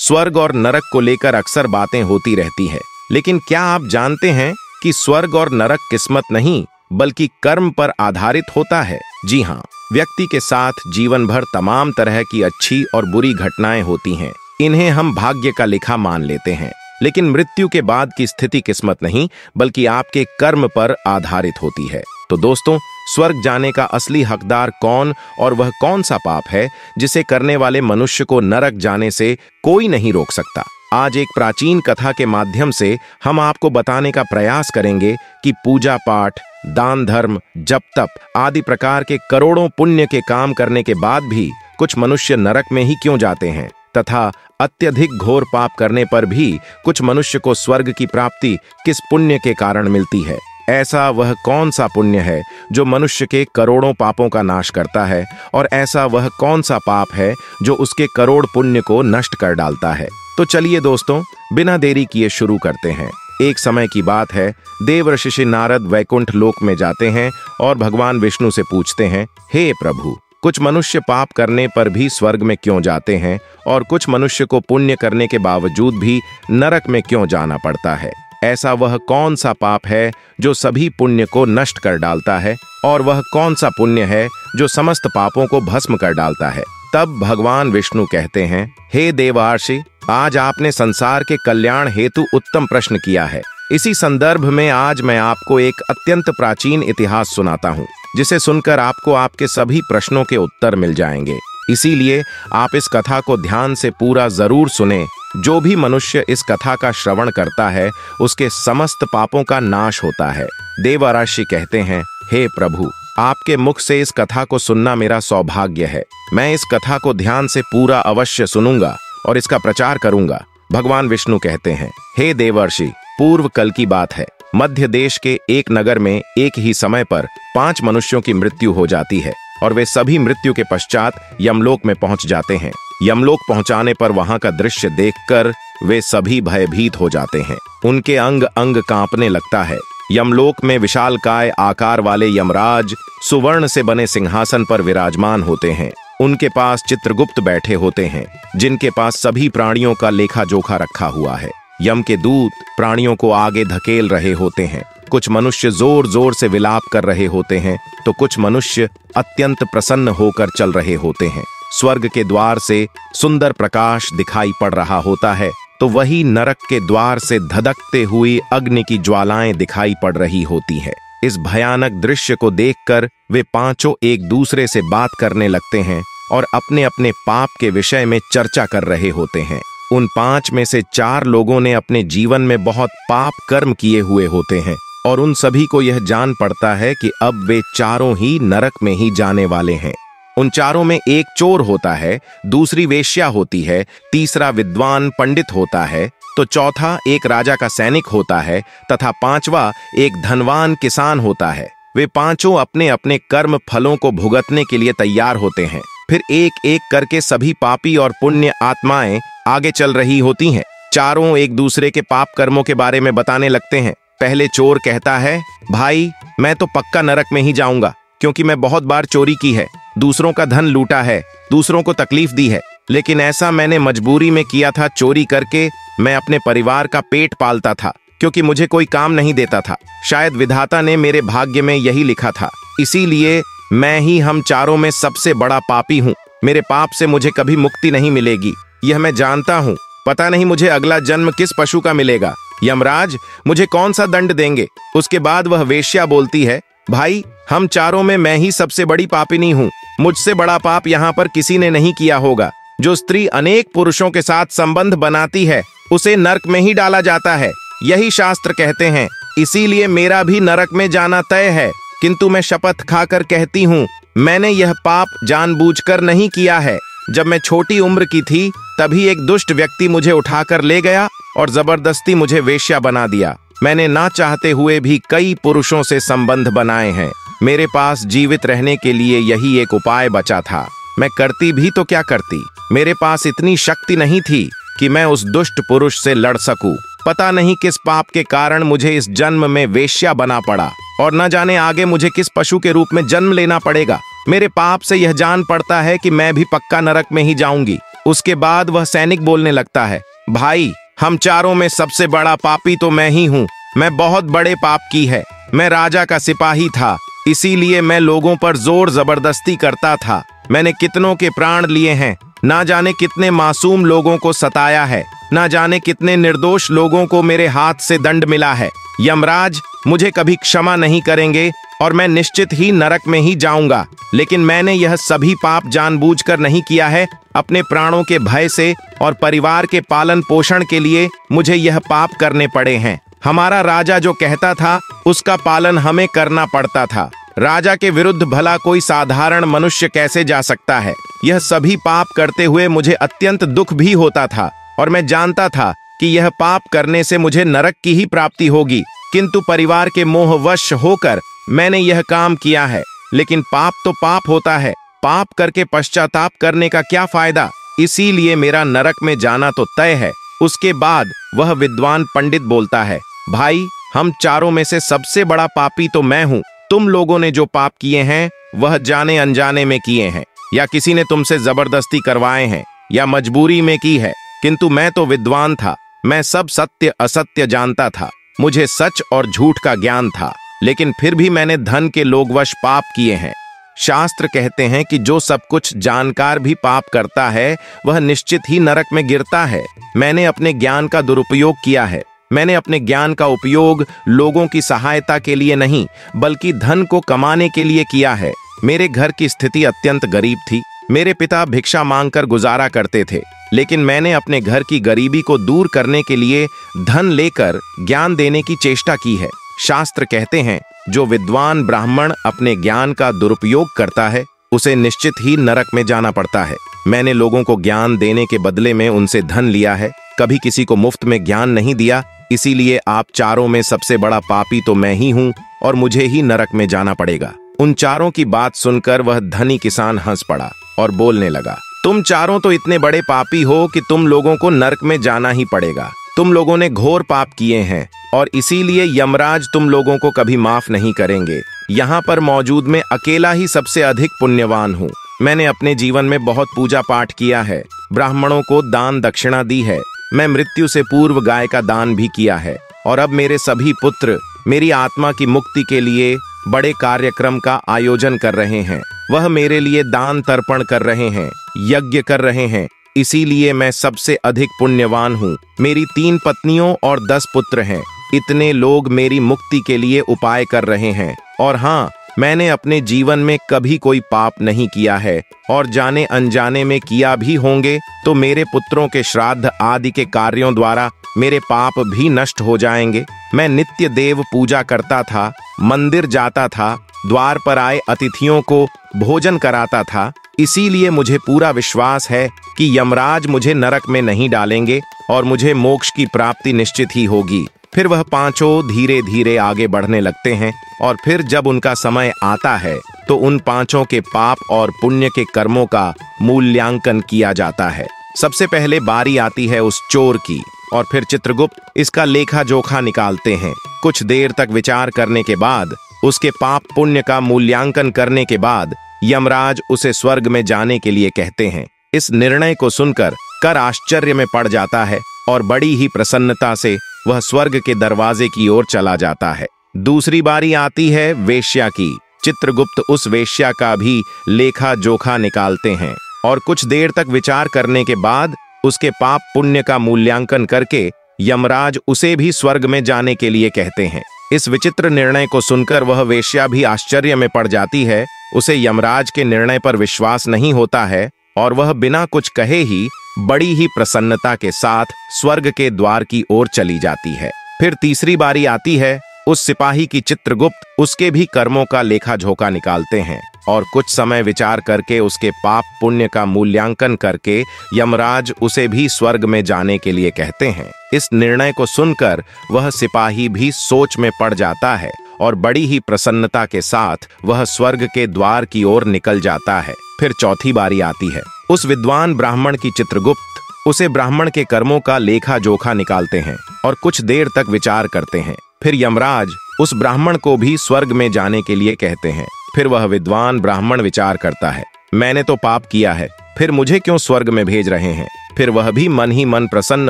स्वर्ग और नरक को लेकर अक्सर बातें होती रहती है, लेकिन क्या आप जानते हैं कि स्वर्ग और नरक किस्मत नहीं बल्कि कर्म पर आधारित होता है। जी हाँ, व्यक्ति के साथ जीवन भर तमाम तरह की अच्छी और बुरी घटनाएं होती हैं। इन्हें हम भाग्य का लिखा मान लेते हैं, लेकिन मृत्यु के बाद की स्थिति किस्मत नहीं बल्कि आपके कर्म पर आधारित होती है। तो दोस्तों, स्वर्ग जाने का असली हकदार कौन और वह कौन सा पाप है जिसे करने वाले मनुष्य को नरक जाने से कोई नहीं रोक सकता। आज एक प्राचीन कथा के माध्यम से हम आपको बताने का प्रयास करेंगे कि पूजा पाठ, दान धर्म, जप तप आदि प्रकार के करोड़ों पुण्य के काम करने के बाद भी कुछ मनुष्य नरक में ही क्यों जाते हैं, तथा अत्यधिक घोर पाप करने पर भी कुछ मनुष्य को स्वर्ग की प्राप्ति किस पुण्य के कारण मिलती है। ऐसा वह कौन सा पुण्य है जो मनुष्य के करोड़ों पापों का नाश करता है, और ऐसा वह कौन सा पाप है जो उसके करोड़ पुण्य को नष्ट कर डालता है। तो चलिए दोस्तों, बिना देरी किए शुरू करते हैं। एक समय की बात है, देवर्षि श्री नारद वैकुंठ लोक में जाते हैं और भगवान विष्णु से पूछते हैं, हे प्रभु, कुछ मनुष्य पाप करने पर भी स्वर्ग में क्यों जाते हैं और कुछ मनुष्य को पुण्य करने के बावजूद भी नरक में क्यों जाना पड़ता है। ऐसा वह कौन सा पाप है जो सभी पुण्य को नष्ट कर डालता है, और वह कौन सा पुण्य है जो समस्त पापों को भस्म कर डालता है। तब भगवान विष्णु कहते हैं, हे देवर्षि, आज आपने संसार के कल्याण हेतु उत्तम प्रश्न किया है। इसी संदर्भ में आज मैं आपको एक अत्यंत प्राचीन इतिहास सुनाता हूँ, जिसे सुनकर आपको आपके सभी प्रश्नों के उत्तर मिल जाएंगे। इसीलिए आप इस कथा को ध्यान से पूरा जरूर सुने। जो भी मनुष्य इस कथा का श्रवण करता है उसके समस्त पापों का नाश होता है। देवर्षि कहते हैं, हे प्रभु, आपके मुख से इस कथा को सुनना मेरा सौभाग्य है। मैं इस कथा को ध्यान से पूरा अवश्य सुनूंगा और इसका प्रचार करूंगा। भगवान विष्णु कहते हैं, हे देवर्षि, पूर्व कल की बात है। मध्य देश के एक नगर में एक ही समय पर 5 मनुष्यों की मृत्यु हो जाती है और वे सभी मृत्यु के पश्चात यमलोक में पहुंच जाते हैं। यमलोक पहुंचाने पर वहां का दृश्य देखकर वे सभी भयभीत हो जाते हैं। उनके अंग अंग कांपने लगता है। यमलोक में विशालकाय आकार वाले यमराज सुवर्ण से बने सिंहासन पर विराजमान होते हैं। उनके पास चित्रगुप्त बैठे होते हैं, जिनके पास सभी प्राणियों का लेखा जोखा रखा हुआ है। यम के दूत प्राणियों को आगे धकेल रहे होते हैं। कुछ मनुष्य जोर जोर से विलाप कर रहे होते हैं, तो कुछ मनुष्य अत्यंत प्रसन्न होकर चल रहे होते हैं। स्वर्ग के द्वार से सुंदर प्रकाश दिखाई पड़ रहा होता है, तो वही नरक के द्वार से धधकते हुई अग्नि की ज्वालाएं दिखाई पड़ रही होती है। इस भयानक दृश्य को देखकर वे पांचों एक दूसरे से बात करने लगते हैं और अपने अपने पाप के विषय में चर्चा कर रहे होते हैं। उन 5 में से 4 लोगों ने अपने जीवन में बहुत पाप कर्म किए हुए होते हैं और उन सभी को यह जान पड़ता है कि अब वे चारों ही नरक में ही जाने वाले हैं। उन चारों में एक चोर होता है, दूसरी वेश्या होती है, तीसरा विद्वान पंडित होता है, तो चौथा एक राजा का सैनिक होता है तथा 5वां एक धनवान किसान होता है। वे पांचों अपने अपने कर्म फलों को भुगतने के लिए तैयार होते हैं। फिर एक एक करके सभी पापी और पुण्य आत्माएं आगे चल रही होती हैं। चारों एक दूसरे के पाप कर्मों के बारे में बताने लगते हैं। पहले चोर कहता है, भाई, मैं तो पक्का नरक में ही जाऊंगा, क्योंकि मैं बहुत बार चोरी की है, दूसरों का धन लूटा है, दूसरों को तकलीफ दी है, लेकिन ऐसा मैंने मजबूरी में किया था। चोरी करके मैं अपने परिवार का पेट पालता था, क्योंकि मुझे कोई काम नहीं देता था। शायद विधाता ने मेरे भाग्य में यही लिखा था, इसीलिए मैं ही हम चारों में सबसे बड़ा पापी हूँ। मेरे पाप से मुझे कभी मुक्ति नहीं मिलेगी, यह मैं जानता हूँ। पता नहीं मुझे अगला जन्म किस पशु का मिलेगा। यमराज मुझे कौन सा दंड देंगे। उसके बाद वह वेश्या बोलती है, भाई, हम चारों में मैं ही सबसे बड़ी पापिनी हूँ। मुझसे बड़ा पाप यहाँ पर किसी ने नहीं किया होगा। जो स्त्री अनेक पुरुषों के साथ संबंध बनाती है उसे नरक में ही डाला जाता है, यही शास्त्र कहते हैं। इसीलिए मेरा भी नरक में जाना तय है, किंतु मैं शपथ खाकर कहती हूँ, मैंने यह पाप जानबूझकर नहीं किया है। जब मैं छोटी उम्र की थी तभी एक दुष्ट व्यक्ति मुझे उठाकर ले गया और जबरदस्ती मुझे वेश्या बना दिया। मैंने ना चाहते हुए भी कई पुरुषों से संबंध बनाए हैं। मेरे पास जीवित रहने के लिए यही एक उपाय बचा था। मैं करती भी तो क्या करती। मेरे पास इतनी शक्ति नहीं थी कि मैं उस दुष्ट पुरुष से लड़ सकूं। पता नहीं किस पाप के कारण मुझे इस जन्म में वेश्या बना पड़ा और न जाने आगे मुझे किस पशु के रूप में जन्म लेना पड़ेगा। मेरे पाप से यह जान पड़ता है कि मैं भी पक्का नरक में ही जाऊंगी। उसके बाद वह सैनिक बोलने लगता है, भाई, हम चारों में सबसे बड़ा पापी तो मैं ही हूँ। मैं बहुत बड़े पाप की है। मैं राजा का सिपाही था, इसीलिए मैं लोगों पर जोर जबरदस्ती करता था। मैंने कितनों के प्राण लिए हैं, ना जाने कितने मासूम लोगों को सताया है, ना जाने कितने निर्दोष लोगों को मेरे हाथ से दंड मिला है। यमराज मुझे कभी क्षमा नहीं करेंगे और मैं निश्चित ही नरक में ही जाऊंगा। लेकिन मैंने यह सभी पाप जानबूझकर नहीं किया है। अपने प्राणों के भय से और परिवार के पालन पोषण के लिए मुझे यह पाप करने पड़े हैं। हमारा राजा जो कहता था उसका पालन हमें करना पड़ता था। राजा के विरुद्ध भला कोई साधारण मनुष्य कैसे जा सकता है। यह सभी पाप करते हुए मुझे अत्यंत दुख भी होता था और मैं जानता था कि यह पाप करने से मुझे नरक की ही प्राप्ति होगी, किंतु परिवार के मोहवश होकर मैंने यह काम किया है। लेकिन पाप तो पाप होता है, पाप करके पश्चाताप करने का क्या फायदा। इसीलिए मेरा नरक में जाना तो तय है। उसके बाद वह विद्वान पंडित बोलता है, भाई, हम चारों में से सबसे बड़ा पापी तो मैं हूँ। तुम लोगों ने जो पाप किए हैं वह जाने अनजाने में किए हैं, या किसी ने तुमसे जबरदस्ती करवाए हैं, या मजबूरी में की है। किंतु मैं तो विद्वान था, मैं सब सत्य असत्य जानता था। मुझे सच और झूठ का ज्ञान था, लेकिन फिर भी मैंने धन के लोगवश पाप किए हैं। शास्त्र कहते हैं कि जो सब कुछ जानकार भी पाप करता है वह निश्चित ही नरक में गिरता है। मैंने अपने ज्ञान का दुरुपयोग किया है। मैंने अपने ज्ञान का उपयोग लोगों की सहायता के लिए नहीं, बल्कि धन को कमाने के लिए किया है। मेरे घर की स्थिति अत्यंत गरीब थी। मेरे पिता भिक्षा मांगकर गुजारा करते थे, लेकिन मैंने अपने घर की गरीबी को दूर करने के लिए धन लेकर ज्ञान देने की चेष्टा की है। शास्त्र कहते हैं, जो विद्वान ब्राह्मण अपने ज्ञान का दुरुपयोग करता है उसे निश्चित ही नरक में जाना पड़ता है। मैंने लोगों को ज्ञान देने के बदले में उनसे धन लिया है, कभी किसी को मुफ्त में ज्ञान नहीं दिया। इसीलिए आप चारों में सबसे बड़ा पापी तो मैं ही हूँ और मुझे ही नरक में जाना पड़ेगा। उन चारों की बात सुनकर वह धनी किसान हंस पड़ा और बोलने लगा, तुम चारों तो इतने बड़े पापी हो कि तुम लोगों को नरक में जाना ही पड़ेगा। तुम लोगों ने घोर पाप किए हैं और इसीलिए यमराज तुम लोगों को कभी माफ नहीं करेंगे। यहाँ पर मौजूद मैं अकेला ही सबसे अधिक पुण्यवान हूँ। मैंने अपने जीवन में बहुत पूजा पाठ किया है, ब्राह्मणों को दान दक्षिणा दी है। मैं मृत्यु से पूर्व गाय का दान भी किया है और अब मेरे सभी पुत्र मेरी आत्मा की मुक्ति के लिए बड़े कार्यक्रम का आयोजन कर रहे हैं। वह मेरे लिए दान तर्पण कर रहे हैं, यज्ञ कर रहे हैं। इसीलिए मैं सबसे अधिक पुण्यवान हूँ। मेरी 3 पत्नियों और 10 पुत्र हैं। इतने लोग मेरी मुक्ति के लिए उपाय कर रहे हैं। और हाँ, मैंने अपने जीवन में कभी कोई पाप नहीं किया है, और जाने अनजाने में किया भी होंगे तो मेरे पुत्रों के श्राद्ध आदि के कार्यों द्वारा मेरे पाप भी नष्ट हो जाएंगे। मैं नित्य देव पूजा करता था, मंदिर जाता था, द्वार पर आए अतिथियों को भोजन कराता था। इसीलिए मुझे पूरा विश्वास है कि यमराज मुझे नरक में नहीं डालेंगे और मुझे मोक्ष की प्राप्ति निश्चित ही होगी। फिर वह पांचों धीरे धीरे आगे बढ़ने लगते हैं और फिर जब उनका समय आता है तो उन पांचों के पाप और पुण्य के कर्मों का मूल्यांकन किया जाता है। सबसे पहले बारी आती है उस चोर की और फिर चित्रगुप्त इसका लेखा जोखा निकालते हैं। कुछ देर तक विचार करने के बाद, उसके पाप पुण्य का मूल्यांकन करने के बाद यमराज उसे स्वर्ग में जाने के लिए कहते हैं। इस निर्णय को सुनकर कर आश्चर्य में पड़ जाता है और बड़ी ही प्रसन्नता से वह स्वर्ग के दरवाजे की ओर चला जाता है। दूसरी बारी आती है वेश्या की। चित्रगुप्त उस वेश्या का भी लेखा जोखा निकालते हैं और कुछ देर तक विचार करने के बाद उसके पाप पुण्य का मूल्यांकन करके यमराज उसे भी स्वर्ग में जाने के लिए कहते हैं। इस विचित्र निर्णय को सुनकर वह वेश्या भी आश्चर्य में पड़ जाती है। उसे यमराज के निर्णय पर विश्वास नहीं होता है और वह बिना कुछ कहे ही बड़ी ही प्रसन्नता के साथ स्वर्ग के द्वार की ओर चली जाती है। फिर तीसरी बारी आती है उस सिपाही की। चित्रगुप्त उसके भी कर्मों का लेखा जोखा निकालते हैं और कुछ समय विचार करके उसके पाप पुण्य का मूल्यांकन करके यमराज उसे भी स्वर्ग में जाने के लिए कहते हैं। इस निर्णय को सुनकर वह सिपाही भी सोच में पड़ जाता है और बड़ी ही प्रसन्नता के साथ वह स्वर्ग के द्वार की ओर निकल जाता है। फिर चौथी बारी आती है उस विद्वान ब्राह्मण की। चित्रगुप्त उसे ब्राह्मण के कर्मों का लेखा जोखा निकालते हैं और कुछ देर तक विचार करते हैं। फिर यमराज उस ब्राह्मण को भी स्वर्ग में जाने के लिए कहते हैं। फिर वह विद्वान ब्राह्मण विचार करता है, मैंने तो पाप किया है, फिर मुझे क्यों स्वर्ग में भेज रहे हैं? फिर वह भी मन ही मन प्रसन्न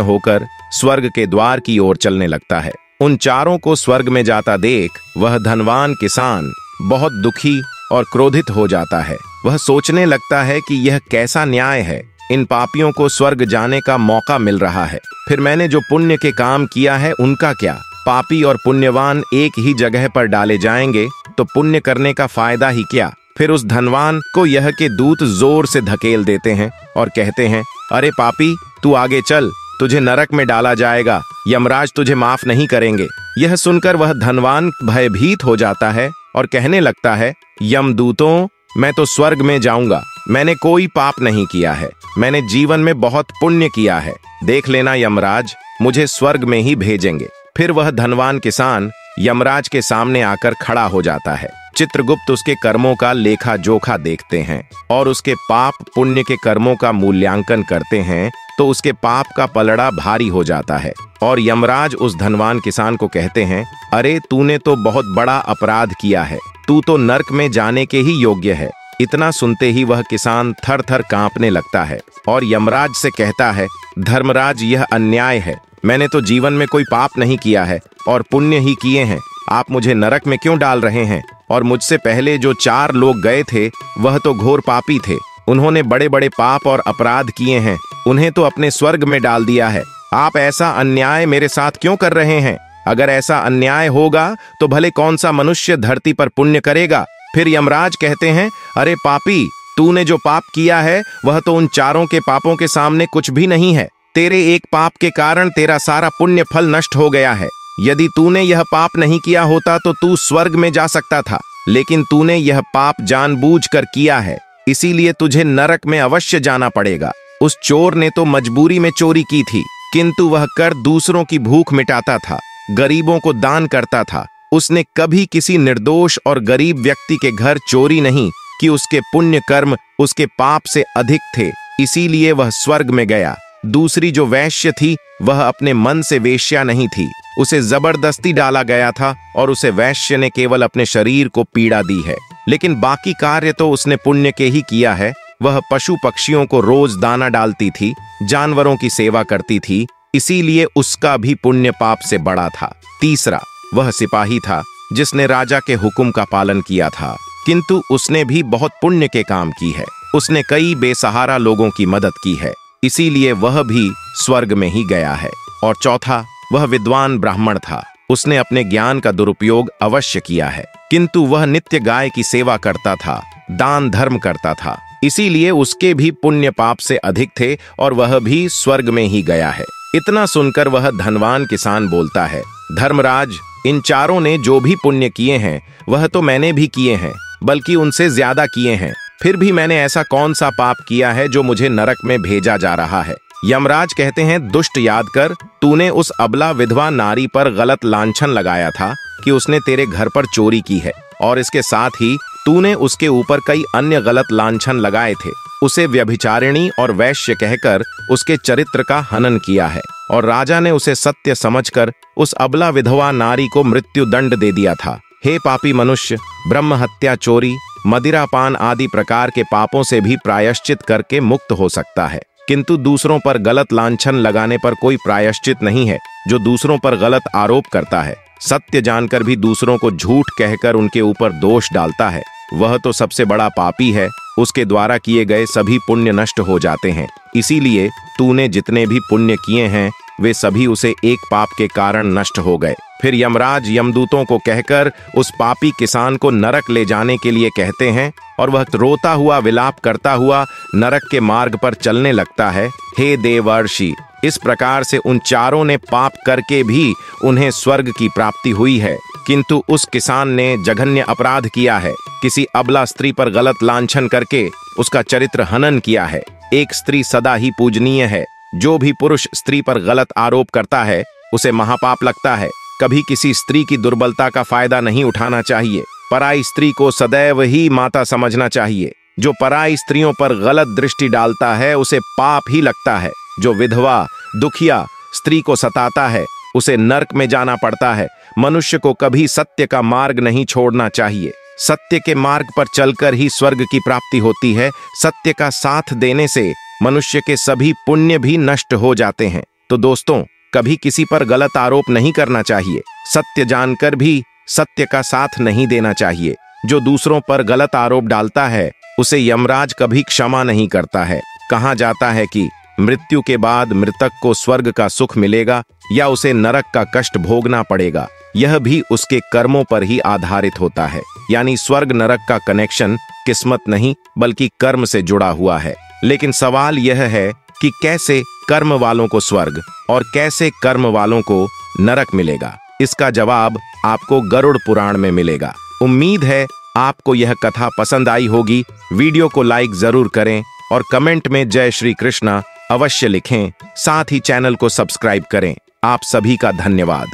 होकर स्वर्ग के द्वार की ओर चलने लगता है। उन चारों को स्वर्ग में जाता देख वह धनवान किसान बहुत दुखी और क्रोधित हो जाता है। वह सोचने लगता है कि यह कैसा न्याय है, इन पापियों को स्वर्ग जाने का मौका मिल रहा है, फिर मैंने जो पुण्य के काम किया है उनका क्या? पापी और पुण्यवान एक ही जगह पर डाले जाएंगे तो पुण्य करने का फायदा ही क्या? फिर उस धनवान को यह के दूत जोर से धकेल देते हैं और कहते हैं, अरे पापी, तू आगे चल, तुझे नरक में डाला जाएगा, यमराज तुझे माफ नहीं करेंगे। यह सुनकर वह धनवान भयभीत हो जाता है और कहने लगता है, यमदूतों, मैं तो स्वर्ग में जाऊंगा, मैंने कोई पाप नहीं किया है, मैंने जीवन में बहुत पुण्य किया है, देख लेना यमराज मुझे स्वर्ग में ही भेजेंगे। फिर वह धनवान किसान यमराज के सामने आकर खड़ा हो जाता है। चित्रगुप्त उसके कर्मों का लेखा जोखा देखते हैं और उसके पाप पुण्य के कर्मों का मूल्यांकन करते हैं तो उसके पाप का पलड़ा भारी हो जाता है और यमराज उस धनवान किसान को कहते हैं, अरे तूने तो बहुत बड़ा अपराध किया है, तू तो नरक में जाने के ही योग्य है। इतना सुनते ही वह किसान थर थर कांपने लगता है और यमराज से कहता है, धर्मराज यह अन्याय है, मैंने तो जीवन में कोई पाप नहीं किया है और पुण्य ही किए हैं, आप मुझे नरक में क्यों डाल रहे हैं? और मुझसे पहले जो 4 लोग गए थे वह तो घोर पापी थे, उन्होंने बड़े बड़े पाप और अपराध किए हैं, उन्हें तो अपने स्वर्ग में डाल दिया है, आप ऐसा अन्याय मेरे साथ क्यों कर रहे हैं? अगर ऐसा अन्याय होगा तो भले कौन सा मनुष्य धरती पर पुण्य करेगा? फिर यमराज कहते हैं, अरे पापी, तूने जो पाप किया है वह तो उन चारों के पापों के सामने कुछ भी नहीं है, तेरे एक पाप के कारण तेरा सारा पुण्य फल नष्ट हो गया है। यदि तूने यह पाप नहीं किया होता तो तू स्वर्ग में जा सकता था, लेकिन तूने यह पाप जानबूझकर किया है, इसीलिए तुझे नरक में अवश्य जाना पड़ेगा। उस चोर ने तो मजबूरी में चोरी की थी, किंतु वह कर दूसरों की भूख मिटाता था, गरीबों को दान करता था, उसने कभी किसी निर्दोष और गरीब व्यक्ति के घर चोरी नहीं कि उसके पुण्य कर्म उसके पाप से अधिक थे, इसीलिए वह स्वर्ग में गया। दूसरी जो वैश्य थी वह अपने मन से वेश्या नहीं थी, उसे जबरदस्ती डाला गया था और उसे वैश्य ने केवल अपने शरीर को पीड़ा दी है, लेकिन बाकी कार्य तो उसने पुण्य के ही किया है। वह पशु पक्षियों को रोज दाना डालती थी, जानवरों की सेवा करती थी, इसीलिए उसका भी पुण्य पाप से बड़ा था। तीसरा, वह सिपाही था जिसने राजा के हुक्म का पालन किया था, किंतु उसने भी बहुत पुण्य के काम की है, उसने कई बेसहारा लोगों की मदद की है, इसीलिए वह भी स्वर्ग में ही गया है। और चौथा, वह विद्वान ब्राह्मण था, उसने अपने ज्ञान का दुरुपयोग अवश्य किया है, किंतु वह नित्य गाय की सेवा करता था, दान धर्म करता था, इसीलिए उसके भी पुण्य पाप से अधिक थे और वह भी स्वर्ग में ही गया है। इतना सुनकर वह धनवान किसान बोलता है, धर्मराज, इन चारों ने जो भी पुण्य किए हैं वह तो मैंने भी किए हैं, बल्कि उनसे ज्यादा किए हैं, फिर भी मैंने ऐसा कौन सा पाप किया है जो मुझे नरक में भेजा जा रहा है? यमराज कहते हैं, दुष्ट, याद कर, तूने उस अबला विधवा नारी पर गलत लांछन लगाया था कि उसने तेरे घर पर चोरी की है, और इसके साथ ही तूने उसके ऊपर कई अन्य गलत लांछन लगाए थे। उसे व्यभिचारिणी और वैश्य कहकर उसके चरित्र का हनन किया है और राजा ने उसे सत्य समझकर उस अबला विधवा नारी को मृत्यु दंड दे दिया था। हे पापी मनुष्य, ब्रह्म हत्या, चोरी, मदिरापान आदि प्रकार के पापों से भी प्रायश्चित करके मुक्त हो सकता है, किंतु दूसरों पर गलत लांछन लगाने पर कोई प्रायश्चित नहीं है। जो दूसरों पर गलत आरोप करता है, सत्य जानकर भी दूसरों को झूठ कहकर उनके ऊपर दोष डालता है, वह तो सबसे बड़ा पापी है, उसके द्वारा किए गए सभी पुण्य नष्ट हो जाते हैं। इसीलिए तूने जितने भी पुण्य किए हैं वे सभी उसे एक पाप के कारण नष्ट हो गए। फिर यमराज यमदूतों को कहकर उस पापी किसान को नरक ले जाने के लिए कहते हैं और वह रोता हुआ विलाप करता हुआ नरक के मार्ग पर चलने लगता है। हे देवर्षि, इस प्रकार से उन चारों ने पाप करके भी उन्हें स्वर्ग की प्राप्ति हुई है, किंतु उस किसान ने जघन्य अपराध किया है, किसी अबला स्त्री पर गलत लांछन करके उसका चरित्र हनन किया है। एक स्त्री सदा ही पूजनीय है, जो भी पुरुष स्त्री पर गलत आरोप करता है उसे महापाप लगता है। कभी किसी स्त्री की दुर्बलता का फायदा नहीं उठाना चाहिए, पराई स्त्री को सदैव ही माता समझना चाहिए। जो पराई स्त्रियों पर गलत दृष्टि डालता है उसे पाप ही लगता है। जो विधवा, दुखिया स्त्री को सताता है उसे नरक में जाना पड़ता है। मनुष्य को कभी सत्य का मार्ग नहीं छोड़ना चाहिए। सत्य के मार्ग पर चलकर ही स्वर्ग की प्राप्ति होती है। सत्य का साथ देने से मनुष्य के सभी पुण्य भी नष्ट हो जाते हैं। तो दोस्तों, कभी किसी पर गलत आरोप नहीं करना चाहिए। सत्य जानकर भी सत्य का साथ नहीं देना चाहिए। जो दूसरों पर गलत आरोप डालता है उसे यमराज कभी क्षमा नहीं करता है। कहा जाता है कि मृत्यु के बाद मृतक को स्वर्ग का सुख मिलेगा या उसे नरक का कष्ट भोगना पड़ेगा, यह भी उसके कर्मों पर ही आधारित होता है। यानी स्वर्ग नरक का कनेक्शन किस्मत नहीं बल्कि कर्म से जुड़ा हुआ है। लेकिन सवाल यह है कि कैसे कर्म वालों को स्वर्ग और कैसे कर्म वालों को नरक मिलेगा। इसका जवाब आपको गरुड़ पुराण में मिलेगा। उम्मीद है आपको यह कथा पसंद आई होगी। वीडियो को लाइक जरूर करें और कमेंट में जय श्री कृष्णा अवश्य लिखें। साथ ही चैनल को सब्सक्राइब करें। आप सभी का धन्यवाद।